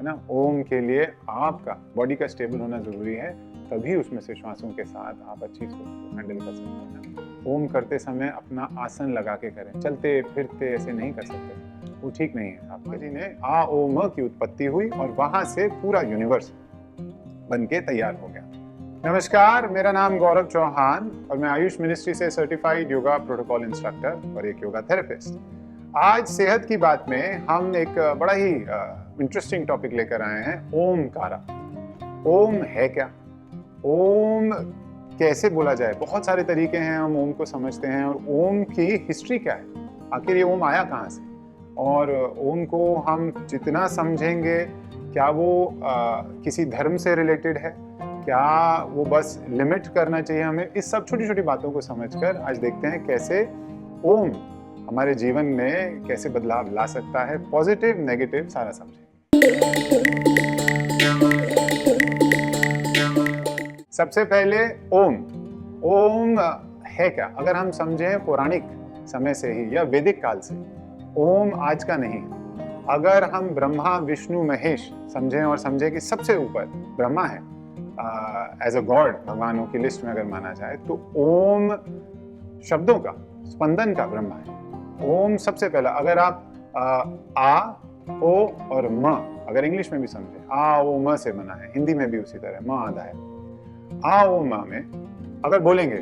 है ना। ओम के लिए आपका बॉडी का स्टेबल होना जरूरी है, तभी उसमें से श्वासों के साथ आप अच्छी सोच को हैंडल कर सकते हैं। ओम करते समय अपना आसन लगा के करें, चलते फिरते ऐसे नहीं कर सकते, वो ठीक नहीं है। आपके जी ने आ ओ म की उत्पत्ति हुई और वहां से पूरा यूनिवर्स बन के तैयार हो गया। नमस्कार, मेरा नाम गौरव चौहान और मैं आयुष मिनिस्ट्री से सर्टिफाइड योगा प्रोटोकॉल इंस्ट्रक्टर और एक योगा थेरेपिस्ट। आज सेहत की बात में हम एक बड़ा ही इंटरेस्टिंग टॉपिक लेकर आए हैं, ओमकारा। ओम है क्या? ओम कैसे बोला जाए? बहुत सारे तरीके हैं हम ओम को समझते हैं, और ओम की हिस्ट्री क्या है, आखिर ये ओम आया कहाँ से, और ओम को हम जितना समझेंगे क्या वो किसी धर्म से रिलेटेड है, क्या वो बस लिमिट करना चाहिए हमें, इस सब छोटी छोटी बातों को समझकर आज देखते हैं कैसे ओम हमारे जीवन में कैसे बदलाव ला सकता है, पॉजिटिव नेगेटिव सारा समझें। सबसे पहले ओम। ओम है क्या? अगर हम समझें पौराणिक समय से ही या वैदिक काल से, ओम आज का नहीं है। अगर हम ब्रह्मा विष्णु महेश समझें और समझें कि सबसे ऊपर ब्रह्मा है एज अ गॉड, भगवानों की लिस्ट में अगर माना जाए, तो ओम शब्दों का स्पंदन का ब्रह्मा है। ओम सबसे पहला, अगर आप आ ओ और म अगर इंग्लिश में भी समझे, आ ओ म से बना है, हिंदी में भी उसी तरह म आधा है। आ ओ म में अगर बोलेंगे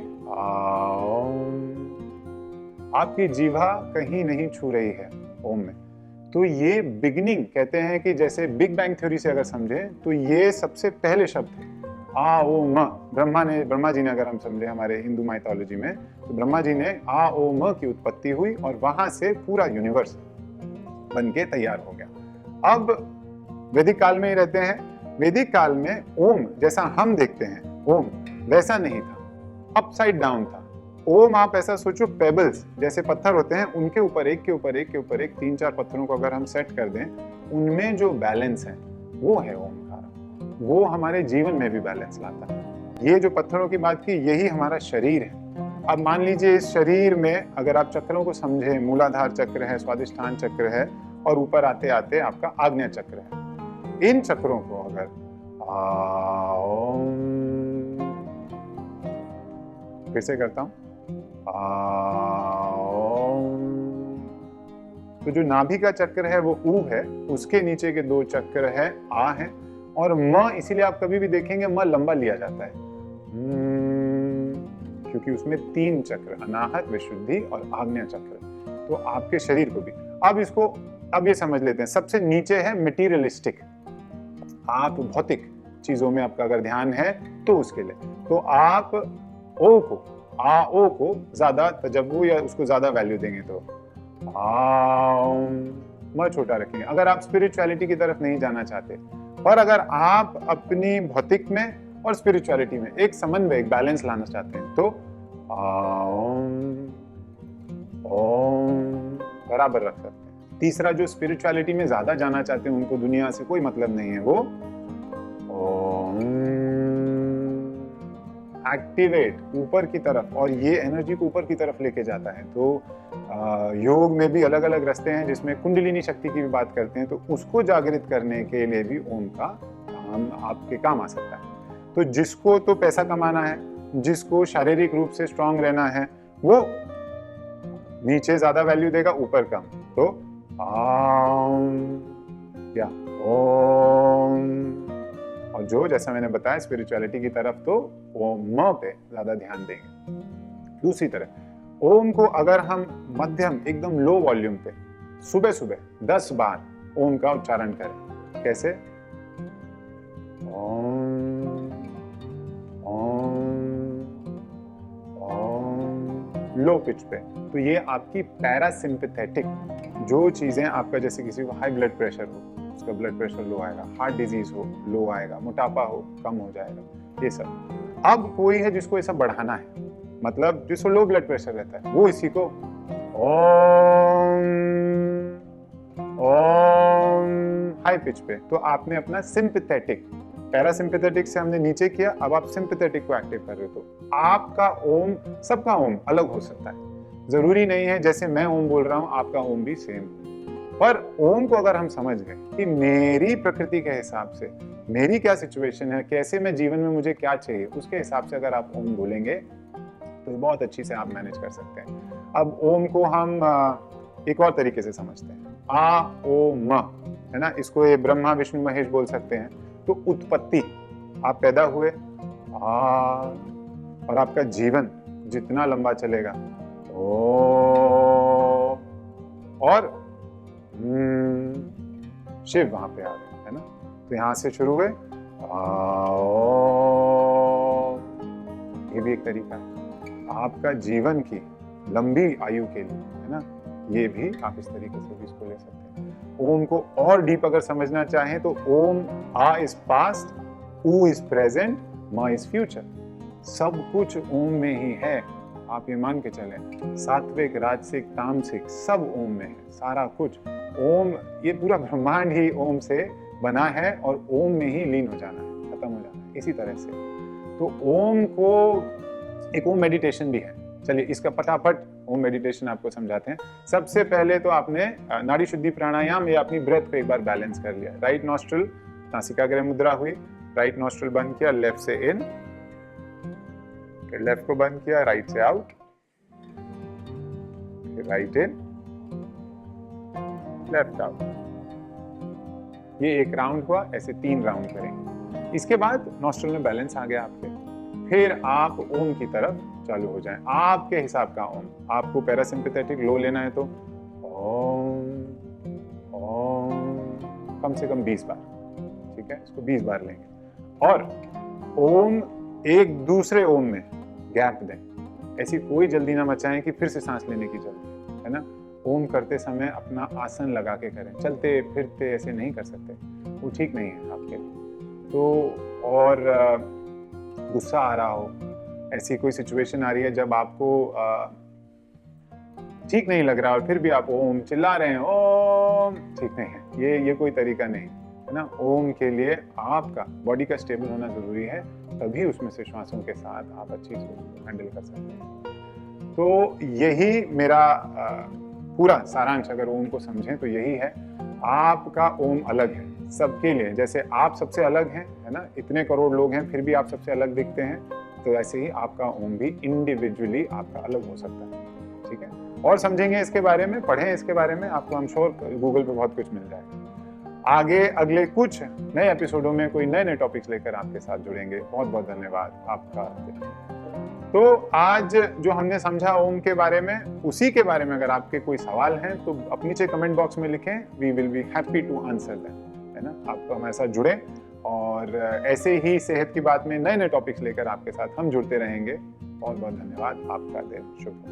आपकी जीवा कहीं नहीं छू रही है ओम में, तो ये बिगिनिंग कहते हैं कि जैसे बिग बैंग थ्योरी से अगर समझे तो ये सबसे पहले शब्द है आ ओ म। ब्रह्मा जी ने अगर हम समझे हमारे हिंदू माइथोलॉजी में, तो ब्रह्मा जी ने आ ओ म की उत्पत्ति हुई और वहां से पूरा यूनिवर्स बन के तैयार हो गया। अब वैदिक काल में ही रहते हैं। वैदिक काल में ओम जैसा हम देखते हैं ओम वैसा नहीं था, अपसाइड डाउन था। ओम आप ऐसा सोचो, पेबल्स जैसे पत्थर होते हैं, उनके ऊपर एक के ऊपर एक के ऊपर एक 3-4 पत्थरों को अगर हम सेट कर दें, उनमें जो बैलेंस है वो है ओमकारा। वो हमारे जीवन में भी बैलेंस लाता है। ये जो पत्थरों की बात की, यही हमारा शरीर है। अब मान लीजिए इस शरीर में अगर आप चक्रों को समझे, मूलाधार चक्र है, स्वादिष्ठान चक्र है, और ऊपर आते आते आपका आग्नेय चक्र है। इन चक्रों को अगर फिर से करता हूं, तो जो नाभि का चक्र है वो ऊ है, उसके नीचे के 2 चक्र है आ है, और म इसीलिए आप कभी भी देखेंगे म लंबा लिया जाता है, क्योंकि उसमें 3 चक्र, अनाहत, विशुद्धि और आग्नेय चक्र। तो आपके शरीर को भी अब ये समझ लेते हैं। सबसे नीचे है मटीरियलिस्टिक, आप भौतिक चीजों में आपका अगर ध्यान है तो उसके लिए, तो आप ओ को ज्यादा तजव्वु या उसको ज्यादा वैल्यू देंगे, तो म छोटा रखेंगे अगर आप स्पिरिचुअलिटी की तरफ नहीं जाना चाहते। और अगर आप अपनी भौतिक में और स्पिरिचुअलिटी में एक समन्वय, एक बैलेंस लाना चाहते हैं, तो ओम बराबर रख सकते हैं। तीसरा, जो स्पिरिचुअलिटी में ज्यादा जाना चाहते हैं, उनको दुनिया से कोई मतलब नहीं है, वो एक्टिवेट ऊपर की तरफ, और ये एनर्जी को ऊपर की तरफ लेके जाता है। तो योग में भी अलग अलग रास्ते हैं जिसमें कुंडलिनी शक्ति की भी बात करते हैं, तो उसको जागृत करने के लिए भी ओम का काम आपके काम आ सकता है। तो जिसको तो पैसा कमाना है, जिसको शारीरिक रूप से स्ट्रांग रहना है, वो नीचे ज्यादा वैल्यू देगा, ऊपर कम। तो या ओम, और जो जैसा मैंने बताया स्पिरिचुअलिटी की तरफ, तो वो म पे ज्यादा ध्यान देंगे। दूसरी तरह ओम को अगर हम मध्यम एकदम लो वॉल्यूम पे सुबह सुबह 10 बार ओम का उच्चारण करें, कैसे? ओम ओम ओम, लो पिच पे। तो ये आपकी पैरासिम्पैथेटिक, जो चीजें आपका, जैसे किसी को हाई ब्लड प्रेशर हो, उसका ब्लड प्रेशर लो आएगा, हार्ट डिजीज हो लो आएगा, मोटापा हो कम हो जाएगा, ये सब। अब कोई है जिसको ऐसा बढ़ाना है, मतलब जिसको लो ब्लड प्रेशर रहता है, वो इसी को ओम ओम हाई पिच पे। तो आपने अपना सिंपैथेटिक, पैरासिम्पैथेटिक से हमने नीचे किया, अब आप सिंपैथेटिक को एक्टिव कर रहे हो। तो आपका ओम, सबका ओम अलग हो सकता है, जरूरी नहीं है जैसे मैं ओम बोल रहा हूं आपका ओम भी सेम। पर ओम को अगर हम समझ गए कि मेरी प्रकृति के हिसाब से मेरी क्या सिचुएशन है, कैसे मैं जीवन में मुझे क्या चाहिए, उसके हिसाब से अगर आप ओम बोलेंगे तो बहुत अच्छी से आप मैनेज कर सकते हैं। अब ओम को हम एक और तरीके से समझते हैं, आ ओ म, है ना, इसको ये ब्रह्मा विष्णु महेश बोल सकते हैं। तो उत्पत्ति, आप पैदा हुए, और आपका जीवन जितना लंबा चलेगा, ओ, और शिव वहां पे आ गए, है ना। तो यहां से शुरू हुए, ये भी एक तरीका है आपका जीवन की लंबी आयु के लिए, है ना। ये भी आप इस तरीके से भी इसको ले सकते हैं। ओम को और डीप अगर समझना चाहें तो ओम, आ इज पास्ट, ऊ इज प्रेजेंट, मा इज फ्यूचर। सब कुछ ओम में ही है, आप ये मान के चलें। सात्विक, राजसिक, तामसिक सब ओम में है, सारा कुछ ओम। ये पूरा ब्रह्मांड ही ओम से बना है और ओम में ही लीन हो जाना है, खत्म हो जाना है। इसी तरह से तो ओम को एक ओम मेडिटेशन भी है। चलिए इसका फटाफट ओम मेडिटेशन आपको समझाते हैं। सबसे पहले तो आपने नाड़ी शुद्धि प्राणायाम या अपनी ब्रेथ को एक बार बैलेंस कर लिया। राइट नॉस्ट्रल, नासिकाग्र मुद्रा हुई, राइट नॉस्ट्रल बंद किया, लेफ्ट से इन, फिर लेफ्ट को बंद किया, राइट से आउट, फिर राइट इन, लेफ्ट आउट। ये एक राउंड हुआ, ऐसे 3 राउंड करेंगे। इसके बाद नॉस्ट्रल में बैलेंस आ गया आपके, फिर आप ओम की तरफ चालू हो जाएं, आपके हिसाब का ओम। आपको पैरासिम्पैथेटिक लो लेना है तो ओम ओम कम से कम 20 बार, ठीक है, इसको 20 बार लेंगे। और ओम एक दूसरे ओम में गैप दें, ऐसी कोई जल्दी ना मचाएं कि फिर से सांस लेने की जल्दी, है ना। ओम करते समय अपना आसन लगा के करें, चलते फिरते ऐसे नहीं कर सकते, वो ठीक नहीं है आपके लिए। तो और गुस्सा आ रहा हो, ऐसी कोई सिचुएशन आ रही है जब आपको ठीक नहीं लग रहा और फिर भी आप ओम चिल्ला रहे हैं, ओम, ठीक नहीं है, ये कोई तरीका नहीं है ना। ओम के लिए आपका बॉडी का स्टेबल होना जरूरी है, तभी उसमें से श्वासों के साथ आप अच्छी से हैंडल कर सकते हैं। तो यही मेरा पूरा सारांश, अगर ओम को समझें तो यही है। आपका ओम अलग है सबके लिए, जैसे आप सबसे अलग हैं, है ना, इतने करोड़ लोग हैं फिर भी आप सबसे अलग दिखते हैं, तो ऐसे ही आपका ओम भी इंडिविजुअली आपका अलग हो सकता है, ठीक है। और समझेंगे इसके बारे में, पढ़ें इसके बारे में, आपको हम श्योर गूगल पे बहुत कुछ मिल जाएगा। आगे अगले कुछ नए एपिसोडों में कोई नए टॉपिक्स लेकर आपके साथ जुड़ेंगे। बहुत बहुत धन्यवाद आपका। तो आज जो हमने समझा ओम के बारे में, उसी के बारे में अगर आपके कोई सवाल हैं तो अपने नीचे कमेंट बॉक्स में लिखें, we will be happy to answer them, है ना। आप तो हमारे साथ जुड़े और ऐसे ही सेहत की बात में नए टॉपिक्स लेकर आपके साथ हम जुड़ते रहेंगे। बहुत बहुत धन्यवाद, आपका दिन शुभ हो।